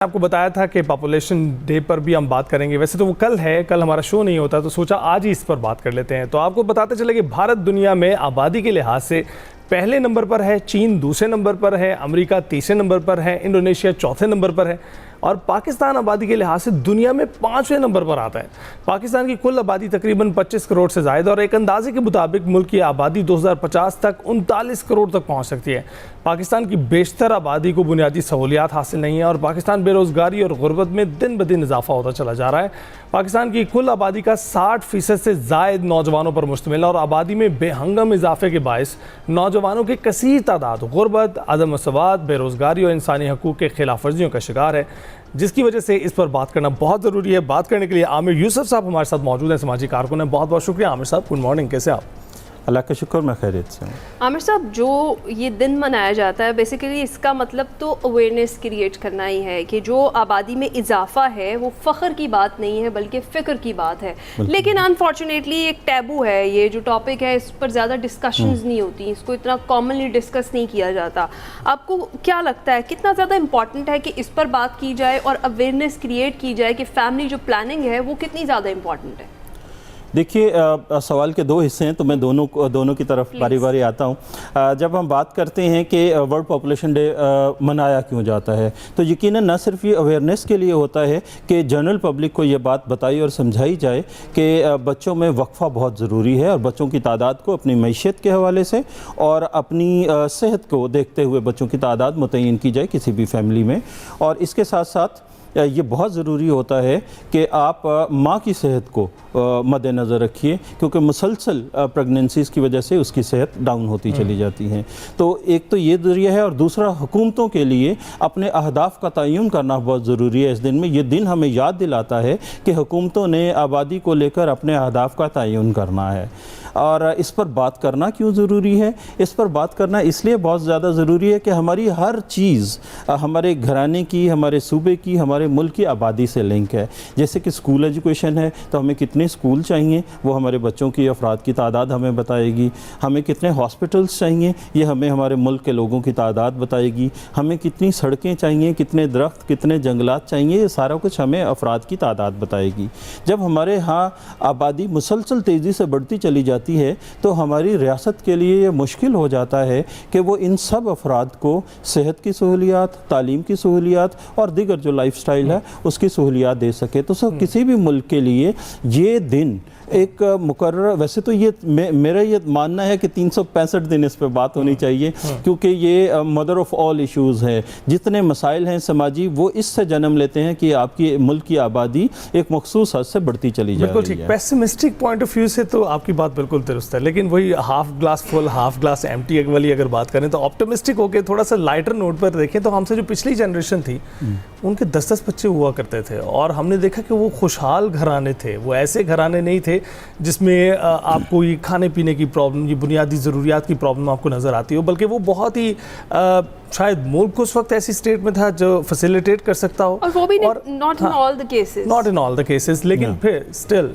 آپ کو بتایا تھا کہ پاپولیشن ڈے پر بھی ہم بات کریں گے. ویسے تو وہ کل ہے, کل ہمارا شو نہیں ہوتا, تو سوچا آج ہی اس پر بات کر لیتے ہیں. تو آپ کو بتاتے چلے کہ بھارت دنیا میں آبادی کے لحاظ سے پہلے نمبر پر ہے, چین دوسرے نمبر پر ہے, امریکہ تیسرے نمبر پر ہے, انڈونیشیا چوتھے نمبر پر ہے, اور پاکستان آبادی کے لحاظ سے دنیا میں 5ویں نمبر پر آتا ہے. پاکستان کی کل آبادی تقریباً 25 کروڑ سے زائد, اور ایک اندازے کے مطابق ملک کی آبادی 2050 تک 39 کروڑ تک پہنچ سکتی ہے. پاکستان کی بیشتر آبادی کو بنیادی سہولیات حاصل نہیں ہیں, اور پاکستان بے روزگاری اور غربت میں دن بدن اضافہ ہوتا چلا جا رہا ہے. پاکستان کی کل آبادی کا 60% سے زائد نوجوانوں پر مشتمل ہے, اور آبادی میں بے ہنگم اضافے کے باعث نوجوانوں کی کثیر تعداد غربت, عدم مساوات, بے روزگاری اور انسانی حقوق کے خلاف ورزیوں کا شکار ہے, جس کی وجہ سے اس پر بات کرنا بہت ضروری ہے. بات کرنے کے لیے عامر یوسف صاحب ہمارے ساتھ موجود ہیں, سماجی کارکن ہیں. بہت بہت شکریہ عامر صاحب. گڈ مارننگ, کیسے آپ؟ اللہ کا شکر, میں خیریت سے ہوں. عامر صاحب, جو یہ دن منایا جاتا ہے بیسیکلی اس کا مطلب تو اویئرنیس کریٹ کرنا ہی ہے کہ جو آبادی میں اضافہ ہے وہ فخر کی بات نہیں ہے بلکہ فکر کی بات ہے. لیکن انفارچونیٹلی ایک ٹیبو ہے, یہ جو ٹاپک ہے اس پر زیادہ ڈسکشنز نہیں ہوتی, اس کو اتنا کامنلی ڈسکس نہیں کیا جاتا. آپ کو کیا لگتا ہے کتنا زیادہ امپورٹنٹ ہے کہ اس پر بات کی جائے اور اویئرنیس کریٹ کی جائے کہ فیملی جو پلاننگ ہے وہ کتنی زیادہ امپورٹنٹ ہے؟ دیکھیے, سوال کے 2 حصے ہیں, تو میں دونوں کی طرف باری باری آتا ہوں. جب ہم بات کرتے ہیں کہ ورلڈ پاپولیشن ڈے منایا کیوں جاتا ہے, تو یقیناً نہ صرف یہ اویئرنیس کے لیے ہوتا ہے کہ جنرل پبلک کو یہ بات بتائی اور سمجھائی جائے کہ بچوں میں وقفہ بہت ضروری ہے, اور بچوں کی تعداد کو اپنی معیشت کے حوالے سے اور اپنی صحت کو دیکھتے ہوئے بچوں کی تعداد متعین کی جائے کسی بھی فیملی میں. اور اس کے ساتھ ساتھ یہ بہت ضروری ہوتا ہے کہ آپ ماں کی صحت کو مد نظر رکھیے, کیونکہ مسلسل پریگننسیز کی وجہ سے اس کی صحت ڈاؤن ہوتی چلی جاتی ہیں. تو ایک تو یہ ذریعہ ہے, اور دوسرا حکومتوں کے لیے اپنے اہداف کا تعین کرنا بہت ضروری ہے. اس دن میں یہ دن ہمیں یاد دلاتا ہے کہ حکومتوں نے آبادی کو لے کر اپنے اہداف کا تعین کرنا ہے. اور اس پر بات کرنا کیوں ضروری ہے؟ اس پر بات کرنا اس لیے بہت زیادہ ضروری ہے کہ ہماری ہر چیز ہمارے گھرانے کی, ہمارے صوبے کی, ہمارے ملک کی آبادی سے لنک ہے. جیسے کہ اسکول ایجوکیشن ہے, تو ہمیں کتنے اسکول چاہیے, وہ ہمارے بچوں کی افراد کی تعداد ہمیں بتائے گی. ہمیں کتنے ہاسپٹلس چاہیے, یہ ہمیں ہمارے ملک کے لوگوں کی تعداد بتائے گی. ہمیں کتنی سڑکیں چاہیے, کتنے درخت, کتنے جنگلات چاہیے, یہ سارا کچھ ہمیں افراد کی تعداد بتائے گی. جب ہمارے ہاں آبادی مسلسل تیزی سے بڑھتی چلی جاتی ہے, تو ہماری ریاست کے لیے یہ مشکل ہو جاتا ہے کہ وہ ان سب افراد کو صحت کی سہولیات, تعلیم کی سہولیات اور دیگر جو لائف سٹائل ہے اس کی سہولیات دے سکے. تو کسی بھی ملک کے لیے یہ دن ایک مقررہ, ویسے تو یہ میرا یہ ماننا ہے کہ 365 دن اس پہ بات ہونی چاہیے, کیونکہ یہ مدر آف آل ایشوز ہے. جتنے مسائل ہیں سماجی, وہ اس سے جنم لیتے ہیں کہ آپ کی ملک کی آبادی ایک مخصوص حد سے بڑھتی چلی جا رہی ہے. بالکل ٹھیک. پیسمسٹک پوائنٹ آف ویو سے تو آپ کی بات بالکل درست ہے, لیکن وہی ہاف گلاس فل ہاف گلاس ایمٹی والی اگر بات کریں تو آپٹمسٹک ہو کے تھوڑا سا لائٹر نوٹ پر دیکھیں تو ہم سے جو پچھلی جنریشن تھی ان کے 10 بچے ہوا کرتے تھے, اور ہم نے دیکھا کہ وہ خوشحال گھرانے تھے. وہ ایسے گھرانے نہیں تھے جس میں آپ کو یہ کھانے پینے کی پرابلم, یہ بنیادی ضروریات کی پرابلم آپ کو نظر آتی ہو, بلکہ وہ بہت ہی شاید ملک اس وقت ایسی اسٹیٹ میں تھا جو فیسیلیٹیٹ کر سکتا ہو, اور وہ بھی not in all the cases. لیکن پھر اسٹل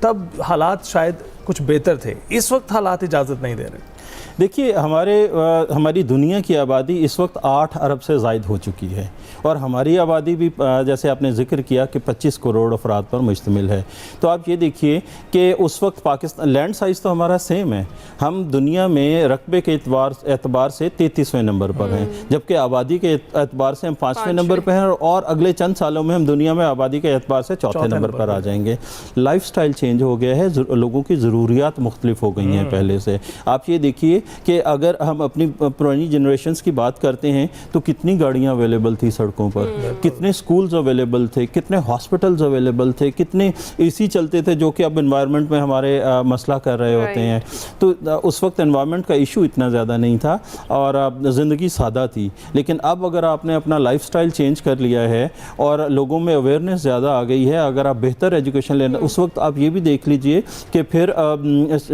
تب حالات شاید کچھ بہتر تھے. اس وقت حالات اجازت نہیں دے رہے. دیکھیے, ہماری دنیا کی آبادی اس وقت 8 ارب سے زائد ہو چکی ہے, اور ہماری آبادی بھی جیسے آپ نے ذکر کیا کہ 25 کروڑ افراد پر مشتمل ہے. تو آپ یہ دیکھیے کہ اس وقت پاکستان لینڈ سائز تو ہمارا سیم ہے, ہم دنیا میں رقبے کے اعتبار سے 33ویں نمبر پر ہیں, جبکہ آبادی کے اعتبار سے ہم 5ویں نمبر پر ہیں, اور اگلے چند سالوں میں ہم دنیا میں آبادی کے اعتبار سے 4تھے نمبر پر آ جائیں گے. لائف سٹائل چینج ہو گیا ہے, لوگوں کی ضروریات مختلف ہو گئی ہیں پہلے سے. آپ یہ دیکھیے کہ اگر ہم اپنی پرانی جنریشنز کی بات کرتے ہیں تو کتنی گاڑیاں اویلیبل تھی سڑکوں پر, کتنے سکولز اویلیبل تھے, کتنے ہاسپٹلز اویلیبل تھے, کتنے اے سی چلتے تھے جو کہ اب انوائرمنٹ میں ہمارے مسئلہ کر رہے ہوتے ہیں. تو اس وقت انوائرمنٹ کا ایشو اتنا زیادہ نہیں تھا, اور زندگی سادہ تھی. لیکن اب اگر آپ نے اپنا لائف سٹائل چینج کر لیا ہے اور لوگوں میں اویئرنیس زیادہ آ گئی ہے, اگر آپ بہتر ایجوکیشن لینا, اس وقت آپ یہ بھی دیکھ لیجئے کہ پھر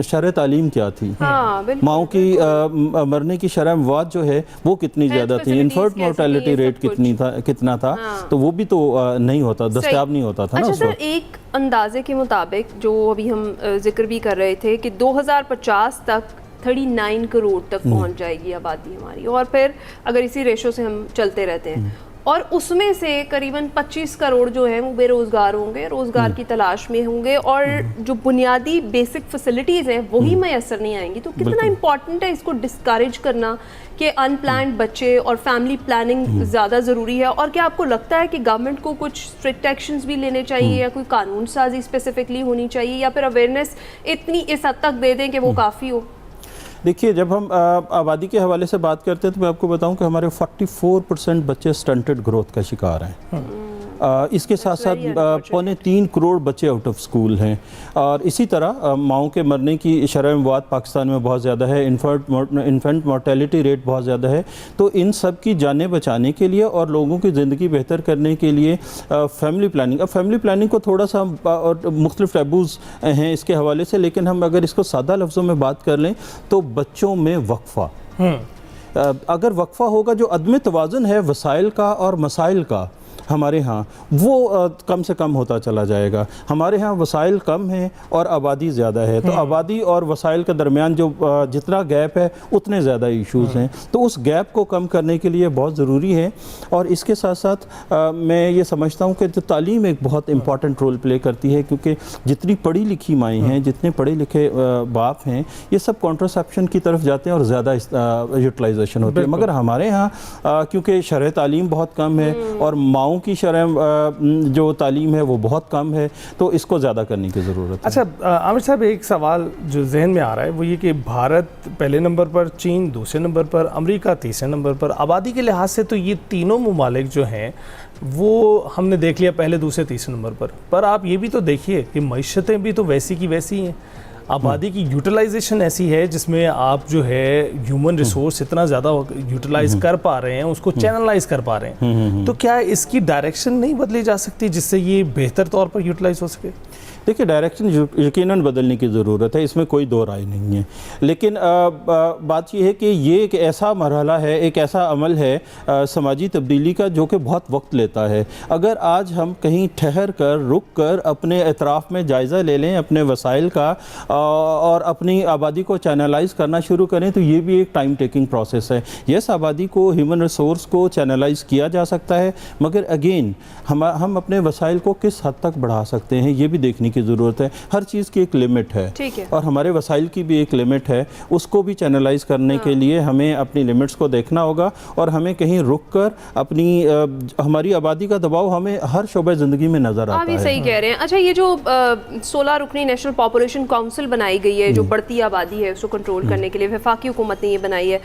شرح تعلیم کیا تھی, ماؤں کی مرنے کی شرح اموات جو ہے وہ کتنی زیادہ تھی, انفرٹ مورٹیلٹی ریٹ کتنا تھا, تو وہ بھی تو نہیں ہوتا, دستیاب نہیں ہوتا تھا نا اس وقت. ایک اندازے کے مطابق جو ابھی ہم ذکر بھی کر رہے تھے کہ 2050 تک 39 کروڑ تک پہنچ جائے گی آبادی ہماری, اور پھر اگر اسی ریشو سے ہم چلتے رہتے ہیں اور اس میں سے قریباً 25 کروڑ جو ہیں وہ بے روزگار ہوں گے, روزگار کی تلاش میں ہوں گے, اور جو بنیادی بیسک فیسلٹیز ہیں وہی میسر نہیں آئیں گی. تو کتنا امپورٹنٹ ہے اس کو ڈسکریج کرنا کہ ان پلانڈ بچے اور فیملی پلاننگ زیادہ ضروری ہے. اور کیا آپ کو لگتا ہے کہ گورنمنٹ کو کچھ اسٹرکٹ ایکشنز بھی لینے چاہیے, یا کوئی قانون سازی اسپیسیفکلی ہونی چاہیے, یا پھر اویئرنیس اتنی اس حد تک دے دیں کہ وہ کافی ہو؟ دیکھیے, جب ہم آبادی کے حوالے سے بات کرتے ہیں تو میں آپ کو بتاؤں کہ ہمارے 44% بچے سٹنٹڈ گروتھ کا شکار ہیں. اس کے ساتھ ساتھ 2.25 کروڑ بچے آؤٹ آف سکول ہیں, اور اسی طرح ماؤں کے مرنے کی شرح اموات پاکستان میں بہت زیادہ ہے, انفینٹ مورٹیلٹی ریٹ بہت زیادہ ہے. تو ان سب کی جانیں بچانے کے لیے اور لوگوں کی زندگی بہتر کرنے کے لیے فیملی پلاننگ, اب فیملی پلاننگ کو تھوڑا سا مختلف ٹیبوز ہیں اس کے حوالے سے, لیکن ہم اگر اس کو سادہ لفظوں میں بات کر لیں تو بچوں میں وقفہ, اگر وقفہ ہوگا, جو عدم توازن ہے وسائل کا اور مسائل کا ہمارے ہاں, وہ کم سے کم ہوتا چلا جائے گا. ہمارے ہاں وسائل کم ہیں اور آبادی زیادہ ہے, تو آبادی اور وسائل کے درمیان جو جتنا گیپ ہے اتنے زیادہ ایشوز ہیں. تو اس گیپ کو کم کرنے کے لیے بہت ضروری ہے. اور اس کے ساتھ ساتھ میں یہ سمجھتا ہوں کہ تعلیم ایک بہت امپورٹنٹ رول پلے کرتی ہے, کیونکہ جتنی پڑھی لکھی مائیں ہیں, جتنے پڑھے لکھے باپ ہیں, یہ سب کانٹرسیپشن کی طرف جاتے ہیں اور زیادہ یوٹیلائزیشن ہوتی ہے. مگر ہمارے ہاں کیونکہ شرح تعلیم بہت کم ہے اور ماؤں کی شرح جو تعلیم ہے وہ بہت کم ہے, تو اس کو زیادہ کرنے کی ضرورت ہے. اچھا عامر صاحب, ایک سوال جو ذہن میں آ رہا ہے وہ یہ کہ بھارت پہلے نمبر پر, چین دوسرے نمبر پر, امریکہ تیسرے نمبر پر. آبادی کے لحاظ سے تو یہ تینوں ممالک جو ہیں وہ ہم نے دیکھ لیا پہلے دوسرے تیسرے نمبر پر آپ یہ بھی تو دیکھیے کہ معیشتیں بھی تو ویسی کی ویسی ہیں. آبادی کی یوٹیلائزیشن ایسی ہے جس میں آپ جو ہے ہیومن ریسورس اتنا زیادہ یوٹیلائز کر پا رہے ہیں, اس کو چینلائز کر پا رہے ہیں, تو کیا اس کی ڈائریکشن نہیں بدلی جا سکتی جس سے یہ بہتر طور پر یوٹیلائز ہو سکے؟ دیکھیے, ڈائریکشن یقیناً بدلنے کی ضرورت ہے, اس میں کوئی دو رائے نہیں ہے, لیکن بات یہ ہے کہ یہ ایک ایسا مرحلہ ہے, ایک ایسا عمل ہے سماجی تبدیلی کا جو کہ بہت وقت لیتا ہے. اگر آج ہم کہیں ٹھہر کر, رک کر اپنے اطراف میں جائزہ لے لیں اپنے وسائل کا اور اپنی آبادی کو چینلائز کرنا شروع کریں, تو یہ بھی ایک ٹائم ٹیکنگ پروسیس ہے. یس, آبادی کو, ہیومن ریسورس کو چینلائز کیا جا سکتا ہے, مگر اگین ہم اپنے وسائل کو کس حد تک بڑھا سکتے ہیں یہ بھی دیکھنے کی ضرورت ہے. ہر چیز کی ایک لمٹ ہے, اور ہمارے وسائل کی بھی ایک لمٹ ہے, اس کو بھی چینلائز کرنے کے لیے ہمیں اپنی لمٹس کو دیکھنا ہوگا, اور ہمیں کہیں رک کر اپنی ہماری آبادی کا دباؤ ہمیں ہر شعبہ زندگی میں نظر آتا ہے. آپ یہ صحیح کہہ رہے ہیں. اچھا, یہ جو 16 رکنی نیشنل پاپولیشن کونسل بنائی گئی ہے جو بڑھتی آبادی ہے اس کو کنٹرول کرنے کے لیے, وفاقی حکومت نے یہ بنائی ہے,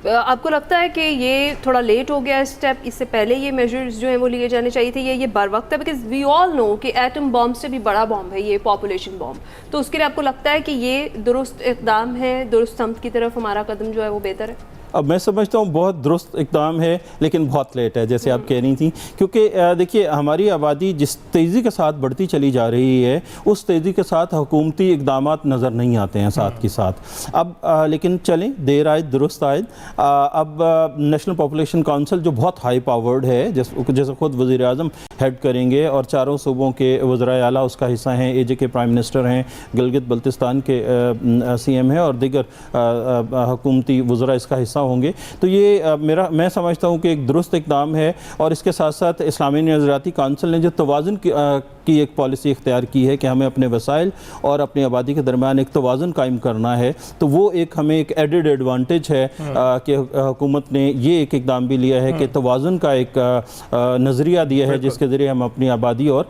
آپ کو لگتا ہے کہ یہ تھوڑا لیٹ ہو گیا اسٹیپ, اس سے پہلے یہ میجرز جو ہیں وہ لیے جانے چاہیے تھے, یہ بر وقت ہے؟ بیکاز وی آل نو کہ ایٹم بام سے بھی بڑا بام ہے یہ پاپولیشن بام, تو اس کے لیے آپ کو لگتا ہے کہ یہ درست اقدام ہے, درست سمت کی طرف ہمارا قدم جو ہے وہ بہتر ہے؟ اب میں سمجھتا ہوں بہت درست اقدام ہے, لیکن بہت لیٹ ہے جیسے آپ کہہ رہی تھیں, کیونکہ دیکھیے ہماری آبادی جس تیزی کے ساتھ بڑھتی چلی جا رہی ہے اس تیزی کے ساتھ حکومتی اقدامات نظر نہیں آتے ہیں ساتھ کے ساتھ. اب لیکن چلیں, دیر آئے درست آئے. اب نیشنل پاپولیشن کونسل جو بہت ہائی پاورڈ ہے, جیسے خود وزیر اعظم ہیڈ کریں گے اور چاروں صوبوں کے وزرائے اعلیٰ اس کا حصہ ہیں, اے جے کے پرائم منسٹر ہیں, گلگت بلتستان کے سی ایم ہیں, اور دیگر حکومتی وزراء اس کا حصہ ہوں گے. تو یہ میں سمجھتا ہوں کہ ایک درست اقدام ہے. اور اس کے ساتھ ساتھ اسلامی نظریاتی کونسل نے جو توازن کی ایک پالیسی اختیار کی ہے کہ ہمیں اپنے وسائل اور اپنی آبادی کے درمیان ایک توازن قائم کرنا ہے, تو وہ ایک ہمیں ایک ایڈڈ ایڈوانٹیج ہے کہ حکومت نے یہ ایک اقدام بھی لیا ہے کہ توازن کا ایک نظریہ دیا ہے جس کے ذریعے ہم اپنی آبادی اور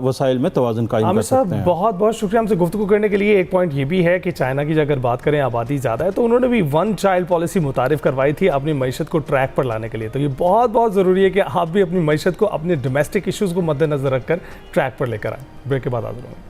وسائل میں توازن قائم کر سکتے ہیں. بہت بہت شکریہ ہم سے گفتگو کرنے کے لیے. ایک پوائنٹ یہ بھی ہے کہ چائنا کی اگر بات کریں آبادی زیادہ ہے تو انہوں نے بھی 1 چائلڈ پالیسی متعارف کروائی تھی اپنی معیشت کو ٹریک پر لانے کے لیے. تو یہ بہت بہت ضروری ہے کہ آپ بھی اپنی معیشت کو, اپنے ڈومیسٹک ایشوز کو مد نظر رکھ کر ٹریک پر لے کر آئیں. بریک کے بعد حاضر ہوں.